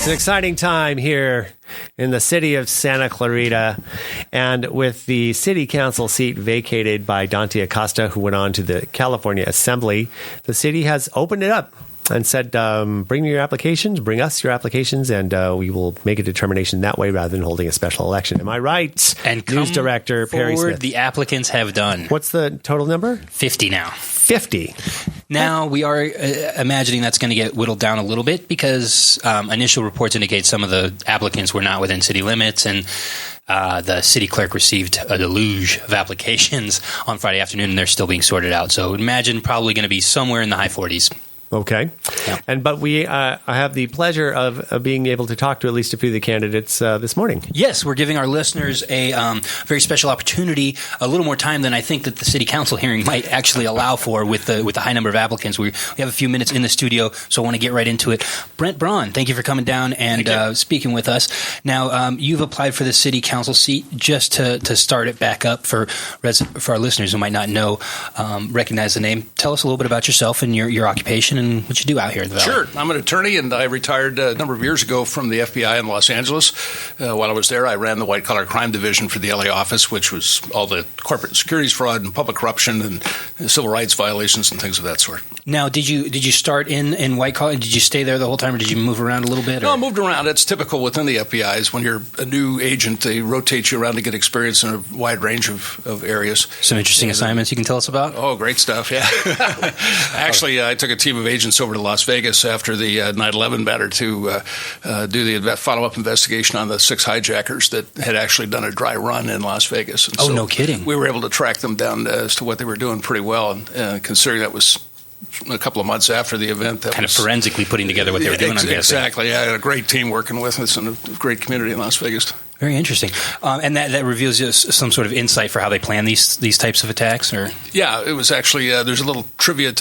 It's an exciting time here in the city of Santa Clarita, and with the city council seat vacated by Dante Acosta, who went on to the California Assembly, the city has opened it up and said, bring me your applications, bring us your applications, and we will make a determination that way rather than holding a special election. Am I right? And News Director Perry Smith. The applicants have done. What's the total number? 50 now. 50. Now, we are imagining that's going to get whittled down a little bit because initial reports indicate some of the applicants were not within city limits, and the city clerk received a deluge of applications on Friday afternoon, and they're still being sorted out. So imagine probably going to be somewhere in the high 40s. Okay. Yeah. But I have the pleasure of being able to talk to at least a few of the candidates this morning. Yes, we're giving our listeners a very special opportunity, a little more time than I think that the city council hearing might actually allow for with the high number of applicants. We have a few minutes in the studio, so I want to get right into it. Brent Braun, thank you for coming down and speaking with us. Now, you've applied for the city council seat. Just to start it back up for our listeners who might not know, recognize the name. Tell us a little bit about yourself and your occupation and what you do out here in the Valley. Sure. I'm an attorney, and I retired a number of years ago from the FBI in Los Angeles. While I was there, I ran the white-collar crime division for the LA office, which was all the corporate securities fraud and public corruption and civil rights violations and things of that sort. Now, did you start in white-collar? Did you stay there the whole time, or did you move around a little bit? Or? No, I moved around. It's typical within the FBI's. When you're a new agent, they rotate you around to get experience in a wide range of areas. Some interesting assignments you can tell us about? Oh, great stuff, yeah. Actually, I took a team of agents over to Las Vegas after the 9/11 matter to do the follow-up investigation on the 6 hijackers that had actually done a dry run in Las Vegas. And so no kidding. We were able to track them down as to what they were doing pretty well, and considering that was a couple of months after the event. That kind of forensically putting together what they were doing, I'm guessing. Exactly. I had a great team working with us and a great community in Las Vegas. Very interesting. And that reveals just some sort of insight for how they plan these types of attacks? Or Yeah, it was actually, there's a little trivia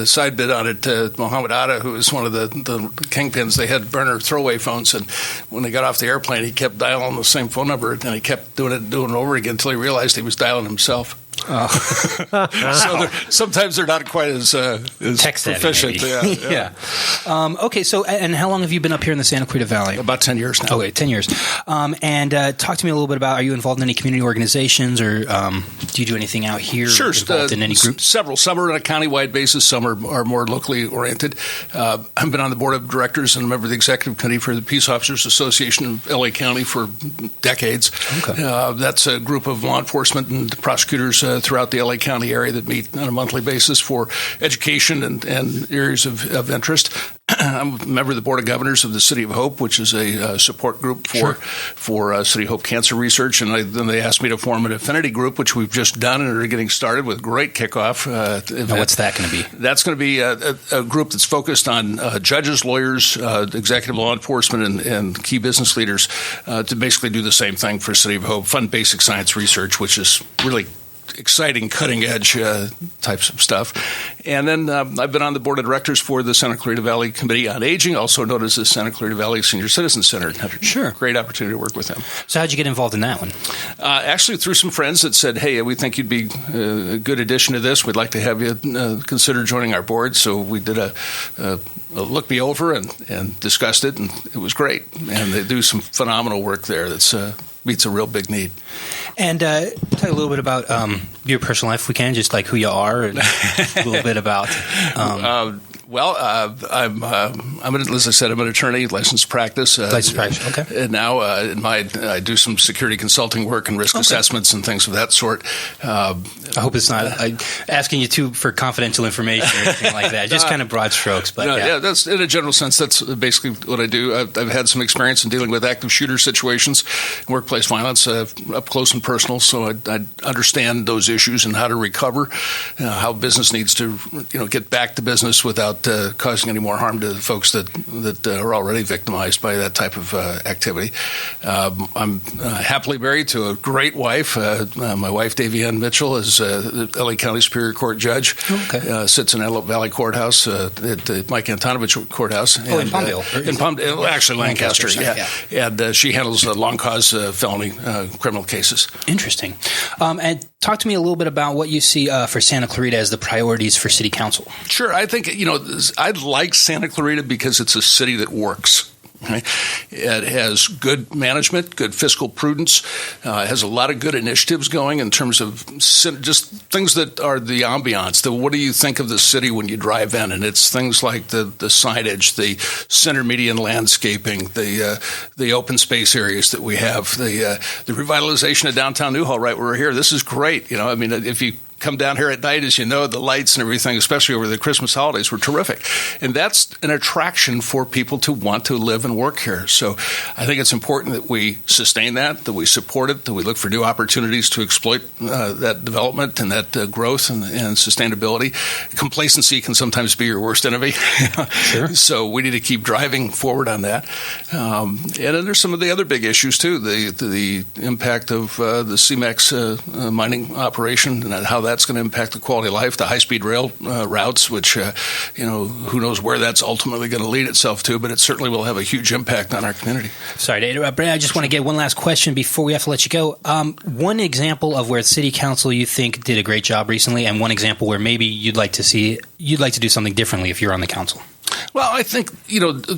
side bit on it. Mohammed Atta, who was one of the kingpins, they had burner throwaway phones, and when they got off the airplane, he kept dialing the same phone number, and he kept doing it over again until he realized he was dialing himself. Oh. So sometimes they're not quite as proficient. Yeah. Okay, so and how long have you been up here in the Santa Clarita Valley? About 10 years now. Okay, 10 years. And talk to me a little bit about, are you involved in any community organizations, or do you do anything out here? Sure. Involved in any groups? Several. Some are on a countywide basis. Some are more locally oriented. I've been on the board of directors and a member of the executive committee for the Peace Officers Association of LA County for decades. Okay. That's a group of law enforcement and prosecutors throughout the LA County area that meet on a monthly basis for education and areas of interest. I'm a member of the Board of Governors of the City of Hope, which is a support group for City of Hope cancer research. And then they asked me to form an affinity group, which we've just done and are getting started with great kickoff. Now, what's that going to be? That's going to be a group that's focused on judges, lawyers, executive law enforcement, and key business leaders to basically do the same thing for City of Hope, fund basic science research, which is really exciting, cutting-edge types of stuff. And then I've been on the board of directors for the Santa Clarita Valley Committee on Aging, also known as the Santa Clarita Valley Senior Citizen Center. Sure. Great opportunity to work with them. So how'd you get involved in that one? Actually, through some friends that said, hey, we think you'd be a good addition to this. We'd like to have you consider joining our board. So we did a look me over and discussed it, and it was great. And they do some phenomenal work there that's meets a real big need. And talk a little bit about your personal life, if we can, just like who you are, and a little bit about. As I said, I'm an attorney, licensed practice. Okay. And now I do some security consulting work and risk assessments and things of that sort. I hope it's not asking you for confidential information or anything like that. Just kind of broad strokes. But that's in a general sense. That's basically what I do. I've had some experience in dealing with active shooter situations, workplace violence, up close and personal. So I understand those issues and how to recover, how business needs to get back to business without causing any more harm to the folks that are already victimized by that type of activity. I'm happily married to a great wife. My wife, Davianne Mitchell, is the LA County Superior Court judge. Okay. Sits in Antelope Valley Courthouse at Mike Antonovich Courthouse. In Palmdale. In Palmdale, actually Lancaster. Yeah. And she handles long cause felony criminal cases. Interesting. And talk to me a little bit about what you see for Santa Clarita as the priorities for City Council. Sure. I think, I like Santa Clarita because it's a city that works. Right? It has good management, good fiscal prudence, has a lot of good initiatives going in terms of just things that are the ambiance. What do you think of the city when you drive in? And it's things like the signage, the center median landscaping, the open space areas that we have, the revitalization of downtown Newhall right where we're here. This is great. I mean, if you come down here at night, as you know, the lights and everything, especially over the Christmas holidays, were terrific. And that's an attraction for people to want to live and work here. So I think it's important that we sustain that we support it, that we look for new opportunities to exploit that development and that growth and sustainability. Complacency can sometimes be your worst enemy. Sure. So we need to keep driving forward on that. And then there's some of the other big issues, too, the impact of the CMEX mining operation and how that's going to impact the quality of life, the high-speed rail routes, which, who knows where that's ultimately going to lead itself to, but it certainly will have a huge impact on our community. Sorry to interrupt, Brent. I just want to get one last question before we have to let you go. One example of where the city council you think did a great job recently, and one example where maybe you'd like to do something differently if you're on the council. Well, I think,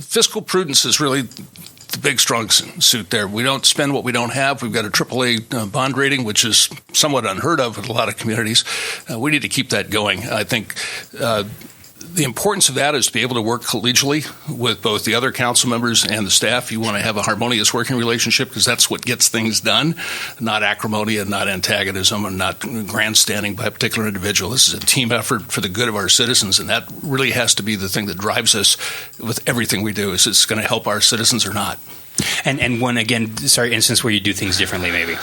fiscal prudence is really the big strong suit there. We don't spend what we don't have. We've got a AAA bond rating, which is somewhat unheard of in a lot of communities. We need to keep that going. I think the importance of that is to be able to work collegially with both the other council members and the staff. You want to have a harmonious working relationship because that's what gets things done, not acrimony and not antagonism and not grandstanding by a particular individual. This is a team effort for the good of our citizens, and that really has to be the thing that drives us with everything we do. Is it's going to help our citizens or not? And one, again, instance where you do things differently maybe.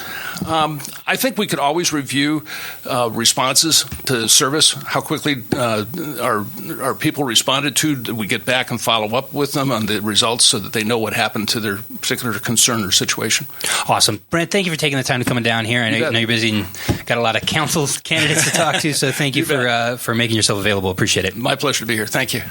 I think we could always review responses to service, how quickly our people responded to. Did we get back and follow up with them on the results so that they know what happened to their particular concern or situation? Awesome. Brent, thank you for taking the time to come down here. I know you're busy and got a lot of council candidates to talk to, so thank you for making yourself available. Appreciate it. My pleasure to be here. Thank you.